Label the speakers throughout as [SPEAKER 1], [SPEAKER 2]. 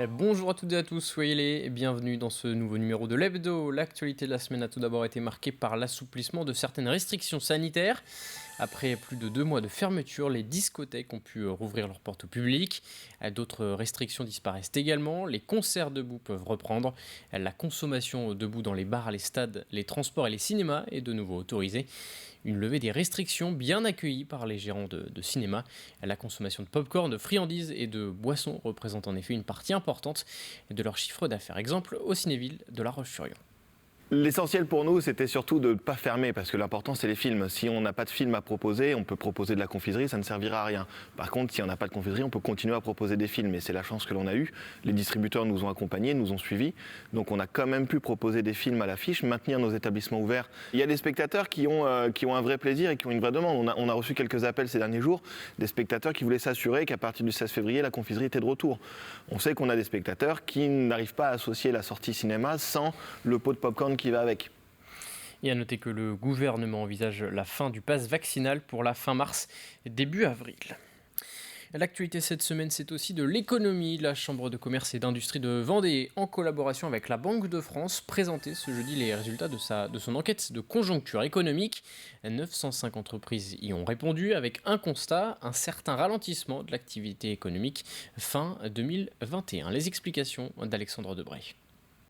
[SPEAKER 1] Bonjour à toutes et à tous, soyez les bienvenus dans ce nouveau numéro de l'Hebdo. L'actualité de la semaine a tout d'abord été marquée par l'assouplissement de certaines restrictions sanitaires. Après plus de 2 mois de fermeture, les discothèques ont pu rouvrir leurs portes au public. D'autres restrictions disparaissent également. Les concerts debout peuvent reprendre. La consommation debout dans les bars, les stades, les transports et les cinémas est de nouveau autorisée. Une levée des restrictions bien accueillie par les gérants de cinéma. La consommation de pop-corn, de friandises et de boissons représente en effet une partie importante de leur chiffre d'affaires. Exemple au Cinéville de La Roche-sur-Yon.
[SPEAKER 2] L'essentiel pour nous, c'était surtout de ne pas fermer, parce que l'important, c'est les films. Si on n'a pas de film à proposer, on peut proposer de la confiserie, ça ne servira à rien. Par contre, si on n'a pas de confiserie, on peut continuer à proposer des films, et c'est la chance que l'on a eue. Les distributeurs nous ont accompagnés, nous ont suivis, donc on a quand même pu proposer des films à l'affiche, maintenir nos établissements ouverts. Il y a des spectateurs qui ont un vrai plaisir et qui ont une vraie demande. On a reçu quelques appels ces derniers jours, des spectateurs qui voulaient s'assurer qu'à partir du 16 février, la confiserie était de retour. On sait qu'on a des spectateurs qui n'arrivent pas à associer la sortie cinéma sans le pot de popcorn qui va avec.
[SPEAKER 1] Et à noter que le gouvernement envisage la fin du pass vaccinal pour la fin mars, début avril. L'actualité cette semaine, c'est aussi de l'économie. La Chambre de commerce et d'industrie de Vendée, en collaboration avec la Banque de France, présentait ce jeudi les résultats de son enquête de conjoncture économique. 905 entreprises y ont répondu avec un constat, un certain ralentissement de l'activité économique fin 2021. Les explications d'Alexandre Debray.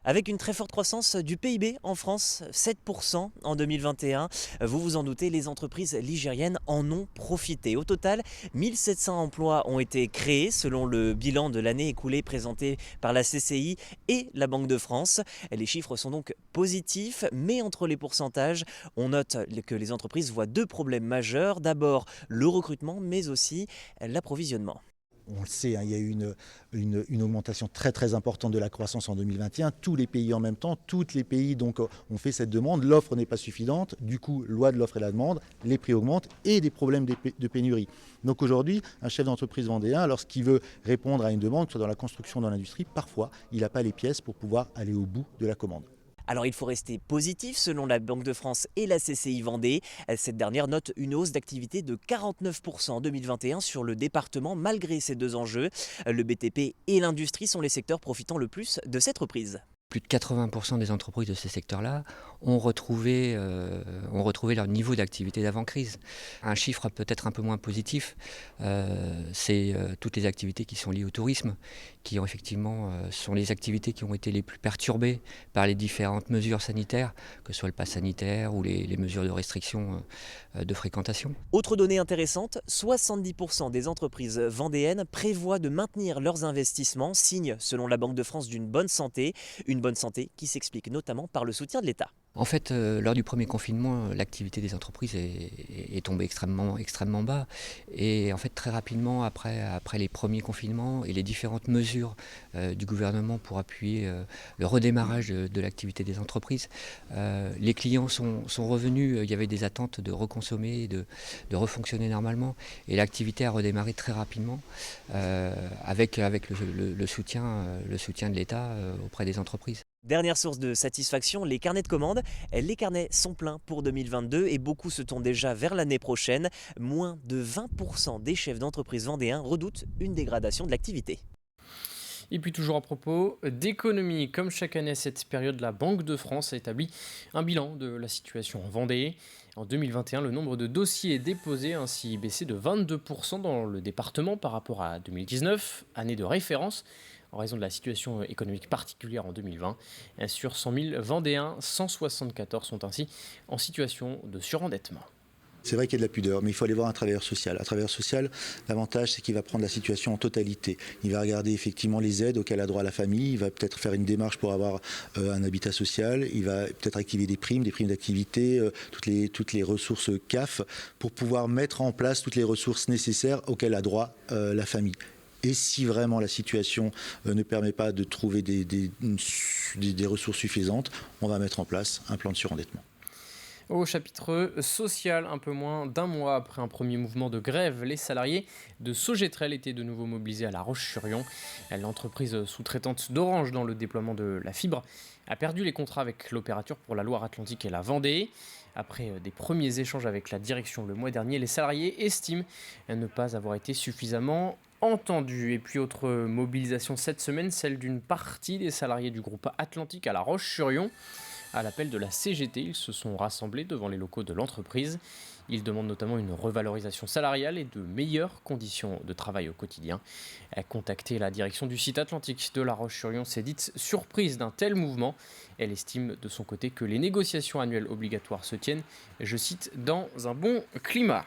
[SPEAKER 3] Avec une très forte croissance du PIB en France, 7% en 2021. Vous vous en doutez, les entreprises ligériennes en ont profité. Au total, 1700 emplois ont été créés selon le bilan de l'année écoulée présenté par la CCI et la Banque de France. Les chiffres sont donc positifs, mais entre les pourcentages, on note que les entreprises voient deux problèmes majeurs. D'abord, le recrutement, mais aussi l'approvisionnement.
[SPEAKER 4] On le sait, il y a eu une augmentation très importante de la croissance en 2021. Tous les pays en même temps, tous les pays donc, ont fait cette demande. L'offre n'est pas suffisante. Du coup, loi de l'offre et la demande, les prix augmentent et des problèmes de pénurie. Donc aujourd'hui, un chef d'entreprise vendéen, lorsqu'il veut répondre à une demande, que ce soit dans la construction ou dans l'industrie, parfois, il n'a pas les pièces pour pouvoir aller au bout de la commande.
[SPEAKER 3] Alors il faut rester positif selon la Banque de France et la CCI Vendée. Cette dernière note une hausse d'activité de 49% en 2021 sur le département malgré ces deux enjeux. Le BTP et l'industrie sont les secteurs profitant le plus de cette reprise.
[SPEAKER 5] Plus de 80% des entreprises de ces secteurs-là ont retrouvé leur niveau d'activité d'avant-crise. Un chiffre peut-être un peu moins positif, c'est toutes les activités qui sont liées au tourisme, qui ont effectivement sont les activités qui ont été les plus perturbées par les différentes mesures sanitaires, que ce soit le pass sanitaire ou les mesures de restriction de fréquentation.
[SPEAKER 3] Autre donnée intéressante, 70% des entreprises vendéennes prévoient de maintenir leurs investissements, signe selon la Banque de France d'une bonne santé qui s'explique notamment par le soutien de l'État.
[SPEAKER 5] En fait, lors du premier confinement, l'activité des entreprises est tombée extrêmement bas. Et en fait, très rapidement, après les premiers confinements et les différentes mesures du gouvernement pour appuyer le redémarrage de l'activité des entreprises, les clients sont revenus. Il y avait des attentes de reconsommer, de refonctionner normalement. Et l'activité a redémarré très rapidement avec le soutien de l'État auprès des entreprises.
[SPEAKER 3] Dernière source de satisfaction, les carnets de commandes. Les carnets sont pleins pour 2022 et beaucoup se tournent déjà vers l'année prochaine. Moins de 20% des chefs d'entreprise vendéens redoutent une dégradation de l'activité.
[SPEAKER 1] Et puis toujours à propos d'économie, comme chaque année à cette période, la Banque de France a établi un bilan de la situation en Vendée. En 2021, le nombre de dossiers déposés a ainsi baissé de 22% dans le département par rapport à 2019, année de référence, en raison de la situation économique particulière en 2020. Sur 100 000 Vendéens, 174 sont ainsi en situation de surendettement.
[SPEAKER 4] C'est vrai qu'il y a de la pudeur, mais il faut aller voir un travailleur social. Un travailleur social, l'avantage, c'est qu'il va prendre la situation en totalité. Il va regarder effectivement les aides auxquelles a droit la famille, il va peut-être faire une démarche pour avoir un habitat social, il va peut-être activer des primes d'activité, toutes les ressources CAF, pour pouvoir mettre en place toutes les ressources nécessaires auxquelles a droit la famille. Et si vraiment la situation ne permet pas de trouver des ressources suffisantes, on va mettre en place un plan de surendettement.
[SPEAKER 1] Au chapitre social, un peu moins d'un mois après un premier mouvement de grève, les salariés de Sogetrel étaient de nouveau mobilisés à La Roche-sur-Yon. L'entreprise sous-traitante d'Orange dans le déploiement de la fibre a perdu les contrats avec l'opérateur pour la Loire-Atlantique et la Vendée. Après des premiers échanges avec la direction le mois dernier, les salariés estiment ne pas avoir été suffisamment entendu. Et puis autre mobilisation cette semaine, celle d'une partie des salariés du groupe Atlantique à La Roche-sur-Yon. À l'appel de la CGT, ils se sont rassemblés devant les locaux de l'entreprise. Ils demandent notamment une revalorisation salariale et de meilleures conditions de travail au quotidien. Contactée, la direction du site Atlantique de La Roche-sur-Yon s'est dite surprise d'un tel mouvement. Elle estime de son côté que les négociations annuelles obligatoires se tiennent, je cite, dans un bon climat.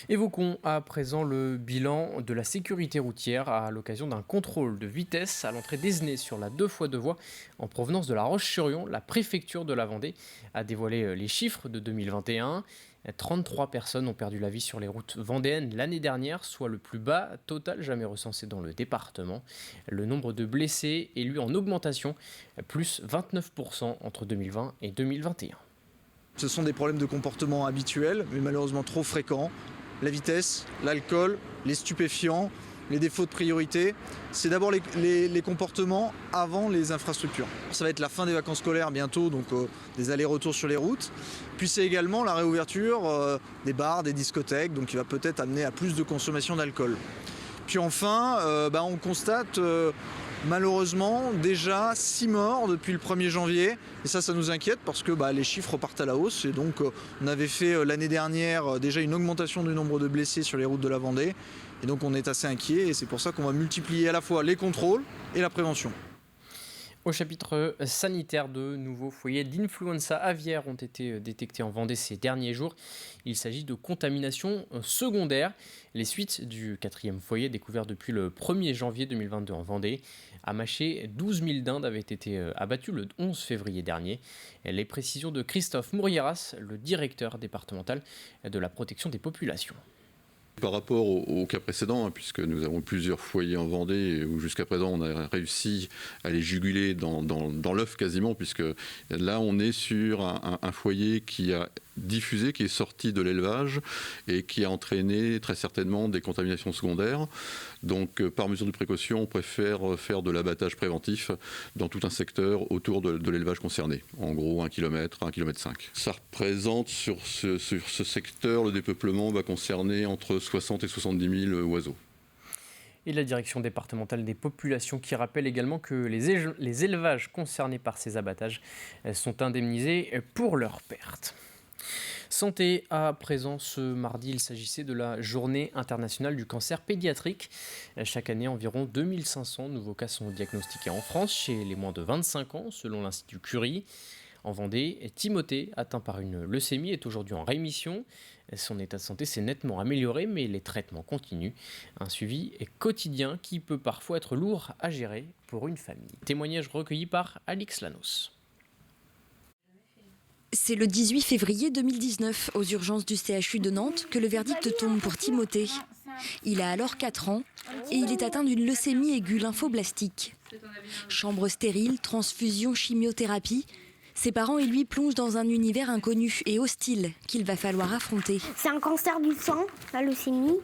[SPEAKER 1] Évoquons à présent le bilan de la sécurité routière à l'occasion d'un contrôle de vitesse à l'entrée d'Esnay sur la 2x2 voies en provenance de La Roche-sur-Yon. La préfecture de la Vendée a dévoilé les chiffres de 2021. 33 personnes ont perdu la vie sur les routes vendéennes l'année dernière, soit le plus bas total jamais recensé dans le département. Le nombre de blessés est lui en augmentation, plus 29% entre 2020 et 2021.
[SPEAKER 6] Ce sont des problèmes de comportement habituels, mais malheureusement trop fréquents. La vitesse, l'alcool, les stupéfiants, les défauts de priorité. C'est d'abord les comportements avant les infrastructures. Ça va être la fin des vacances scolaires bientôt, donc des allers-retours sur les routes. Puis c'est également la réouverture des bars, des discothèques, donc qui va peut-être amener à plus de consommation d'alcool. Puis enfin, on constate malheureusement déjà 6 morts depuis le 1er janvier. Et ça nous inquiète parce que les chiffres repartent à la hausse. Et donc on avait fait l'année dernière déjà une augmentation du nombre de blessés sur les routes de la Vendée. Et donc on est assez inquiet et c'est pour ça qu'on va multiplier à la fois les contrôles et la prévention.
[SPEAKER 1] Au chapitre sanitaire, de nouveaux foyers d'influenza aviaire ont été détectés en Vendée ces derniers jours. Il s'agit de contamination secondaire. Les suites du 4e foyer découvert depuis le 1er janvier 2022 en Vendée. À Maché, 12 000 dindes avaient été abattues le 11 février dernier. Les précisions de Christophe Mourieras, le directeur départemental de la protection des populations.
[SPEAKER 7] Par rapport au cas précédent, puisque nous avons plusieurs foyers en Vendée où jusqu'à présent on a réussi à les juguler dans l'œuf quasiment, puisque là on est sur un foyer qui a diffusé, qui est sorti de l'élevage et qui a entraîné très certainement des contaminations secondaires. Donc par mesure de précaution, on préfère faire de l'abattage préventif dans tout un secteur autour de l'élevage concerné. En gros 1 km, 1,5 km. Ça représente sur ce secteur, le dépeuplement va concerner entre 60 et 70 000 oiseaux.
[SPEAKER 1] Et la direction départementale des populations qui rappelle également que les élevages concernés par ces abattages sont indemnisés pour leurs pertes. Santé à présent, ce mardi, il s'agissait de la journée internationale du cancer pédiatrique. Chaque année, environ 2500 nouveaux cas sont diagnostiqués en France chez les moins de 25 ans, selon l'Institut Curie. En Vendée, Timothée, atteint par une leucémie, est aujourd'hui en rémission. Son état de santé s'est nettement amélioré, mais les traitements continuent. Un suivi quotidien qui peut parfois être lourd à gérer pour une famille. Témoignage recueilli par Alix Lanos.
[SPEAKER 8] C'est le 18 février 2019, aux urgences du CHU de Nantes, que le verdict tombe pour Timothée. Il a alors 4 ans et il est atteint d'une leucémie aiguë lymphoblastique. Chambre stérile, transfusion, chimiothérapie. Ses parents et lui plongent dans un univers inconnu et hostile qu'il va falloir affronter.
[SPEAKER 9] C'est un cancer du sang, la leucémie.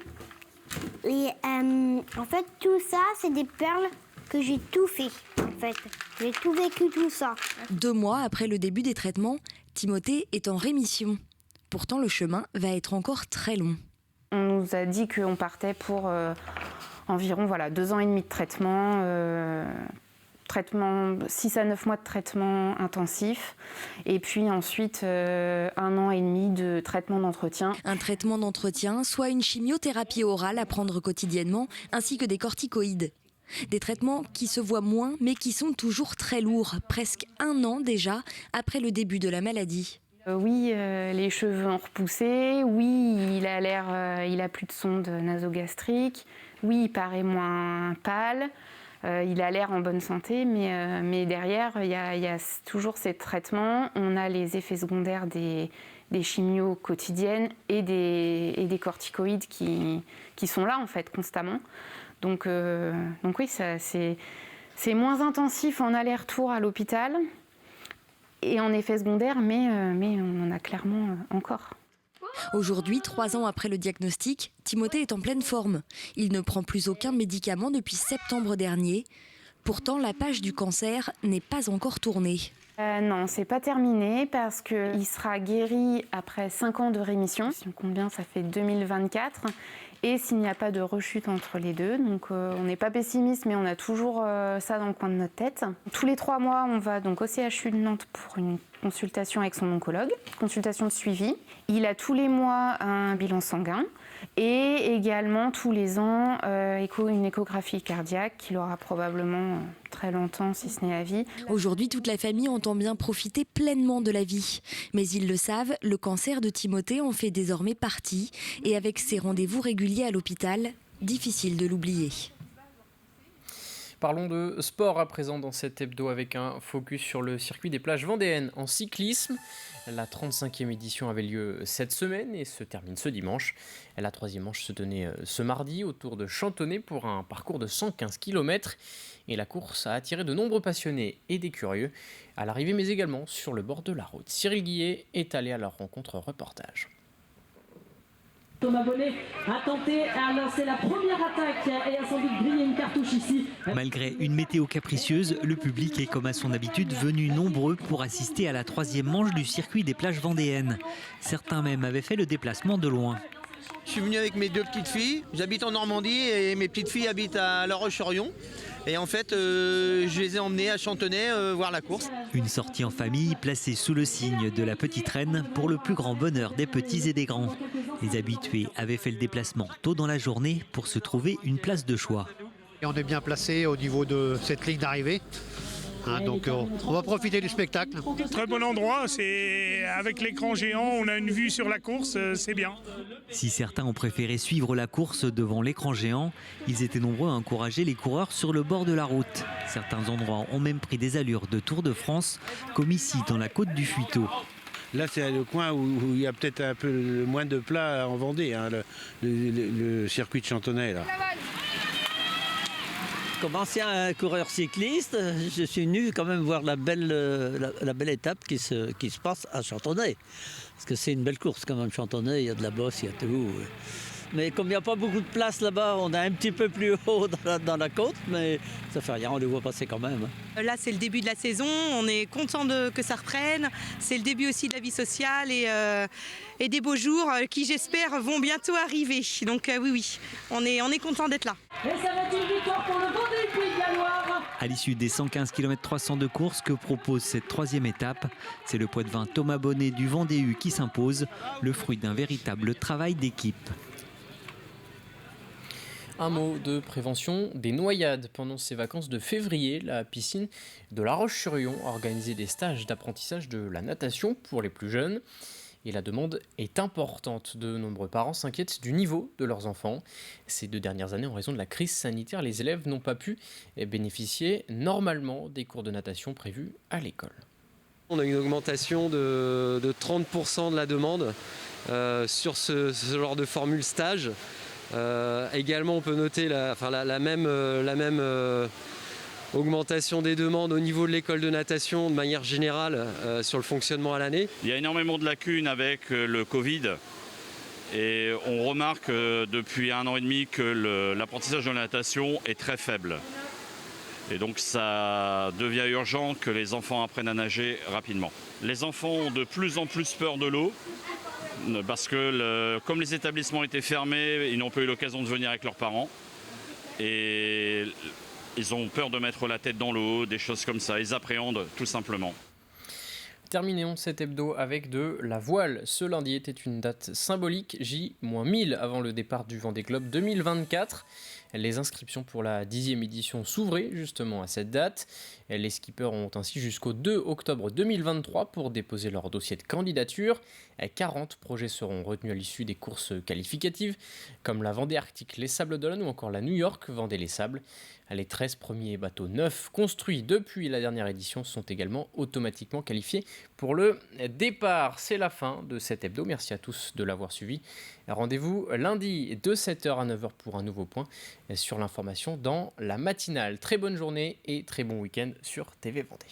[SPEAKER 9] Et en fait, tout ça, c'est des perles que j'ai tout fait. En fait, j'ai tout vécu, tout ça.
[SPEAKER 8] 2 mois après le début des traitements, Timothée est en rémission. Pourtant, le chemin va être encore très long.
[SPEAKER 10] On nous a dit qu'on partait pour environ 2 ans et demi de traitement. 6 à 9 mois de traitement intensif et puis ensuite 1 an et demi de traitement d'entretien.
[SPEAKER 8] Un traitement d'entretien, soit une chimiothérapie orale à prendre quotidiennement, ainsi que des corticoïdes. Des traitements qui se voient moins mais qui sont toujours très lourds, presque 1 an déjà après le début de la maladie.
[SPEAKER 10] Oui, les cheveux ont repoussé, oui, il a plus de sonde nasogastrique, oui, il paraît moins pâle. Il a l'air en bonne santé, mais derrière, il y a toujours ces traitements. On a les effets secondaires des chimios quotidiennes et des corticoïdes qui sont là, en fait, constamment. Donc oui, c'est moins intensif en aller-retour à l'hôpital et en effets secondaires, mais on en a clairement encore.
[SPEAKER 8] Aujourd'hui, 3 ans après le diagnostic, Timothée est en pleine forme. Il ne prend plus aucun médicament depuis septembre dernier. Pourtant, la page du cancer n'est pas encore tournée.
[SPEAKER 10] Non, c'est pas terminé parce qu'il sera guéri après 5 ans de rémission. Si on compte bien, ça fait 2024. Et s'il n'y a pas de rechute entre les deux. Donc on n'est pas pessimiste, mais on a toujours ça dans le coin de notre tête. Tous les 3 mois, on va donc au CHU de Nantes pour une consultation avec son oncologue, consultation de suivi. Il a tous les mois un bilan sanguin et également tous les ans une échographie cardiaque qu'il aura probablement très longtemps, si ce n'est à vie.
[SPEAKER 8] Aujourd'hui, toute la famille entend bien profiter pleinement de la vie. Mais ils le savent, le cancer de Timothée en fait désormais partie. Et avec ses rendez-vous réguliers à l'hôpital, difficile de l'oublier.
[SPEAKER 1] Parlons de sport à présent dans cet hebdo avec un focus sur le circuit des plages vendéennes en cyclisme. La 35e édition avait lieu cette semaine et se termine ce dimanche. La 3e manche se tenait ce mardi autour de Chantonnay pour un parcours de 115 km. Et la course a attiré de nombreux passionnés et des curieux à l'arrivée mais également sur le bord de la route. Cyril Guillet est allé à leur rencontre reportage.
[SPEAKER 11] Thomas Bonnet a tenté à lancer la première attaque et a sans doute grillé une cartouche ici.
[SPEAKER 12] Malgré une météo capricieuse, le public est comme à son habitude venu nombreux pour assister à la 3e manche du circuit des plages vendéennes. Certains même avaient fait le déplacement de loin.
[SPEAKER 13] Je suis venu avec mes 2 petites filles, j'habite en Normandie et mes petites filles habitent à La Roche-sur-Yon. Et en fait, je les ai emmenées à Chantonnay voir la course.
[SPEAKER 12] Une sortie en famille placée sous le signe de la petite reine pour le plus grand bonheur des petits et des grands. Les habitués avaient fait le déplacement tôt dans la journée pour se trouver une place de choix.
[SPEAKER 14] Et on est bien placé au niveau de cette ligne d'arrivée. Donc on va profiter du spectacle.
[SPEAKER 15] Très bon endroit, c'est avec l'écran géant, on a une vue sur la course, c'est bien.
[SPEAKER 12] Si certains ont préféré suivre la course devant l'écran géant, ils étaient nombreux à encourager les coureurs sur le bord de la route. Certains endroits ont même pris des allures de Tour de France, comme ici dans la côte du Fuiteau.
[SPEAKER 16] Là, c'est le coin où il y a peut-être un peu moins de plats en Vendée, le circuit de Chantonnay. Là.
[SPEAKER 17] Comme ancien coureur cycliste, je suis venu quand même voir la belle étape qui se passe à Chantonnay. Parce que c'est une belle course quand même, Chantonnay, il y a de la bosse, il y a tout. Mais comme il n'y a pas beaucoup de place là-bas, on est un petit peu plus haut dans la côte, mais ça fait rien, on les voit passer quand même.
[SPEAKER 18] Là, c'est le début de la saison, on est content que ça reprenne. C'est le début aussi de la vie sociale et des beaux jours qui, j'espère, vont bientôt arriver. Donc oui, on est content d'être là.
[SPEAKER 11] Et ça va être une victoire pour le Vendée Pays de la Loire.
[SPEAKER 12] À l'issue des 115 km 300 de course que propose cette 3e étape, c'est le poids de vin Thomas Bonnet du Vendée U qui s'impose, le fruit d'un véritable travail d'équipe.
[SPEAKER 1] Un mot de prévention des noyades. Pendant ces vacances de février, la piscine de La Roche-sur-Yon a organisé des stages d'apprentissage de la natation pour les plus jeunes. Et la demande est importante. De nombreux parents s'inquiètent du niveau de leurs enfants. Ces 2 dernières années, en raison de la crise sanitaire, les élèves n'ont pas pu bénéficier normalement des cours de natation prévus à l'école.
[SPEAKER 19] On a une augmentation de 30% de la demande sur ce genre de formule stage. Également, on peut noter la même augmentation des demandes au niveau de l'école de natation de manière générale sur le fonctionnement à l'année.
[SPEAKER 20] Il y a énormément de lacunes avec le Covid et on remarque depuis 1 an et demi que l'apprentissage de la natation est très faible. Et donc ça devient urgent que les enfants apprennent à nager rapidement. Les enfants ont de plus en plus peur de l'eau. Parce que comme les établissements étaient fermés, ils n'ont pas eu l'occasion de venir avec leurs parents. Et ils ont peur de mettre la tête dans l'eau, des choses comme ça. Ils appréhendent tout simplement.
[SPEAKER 1] Terminons cet hebdo avec de la voile. Ce lundi était une date symbolique, J-1000 avant le départ du Vendée Globe 2024. Les inscriptions pour la 10e édition s'ouvraient justement à cette date. Les skippers ont ainsi jusqu'au 2 octobre 2023 pour déposer leur dossier de candidature. 40 projets seront retenus à l'issue des courses qualificatives, comme la Vendée Arctique Les Sables d'Olonne ou encore la New York Vendée Les Sables. Les 13 premiers bateaux neufs construits depuis la dernière édition sont également automatiquement qualifiés pour le départ. C'est la fin de cet hebdo. Merci à tous de l'avoir suivi. Rendez-vous lundi de 7h à 9h pour un nouveau point sur l'information dans la matinale. Très bonne journée et très bon week-end sur TV Vendée.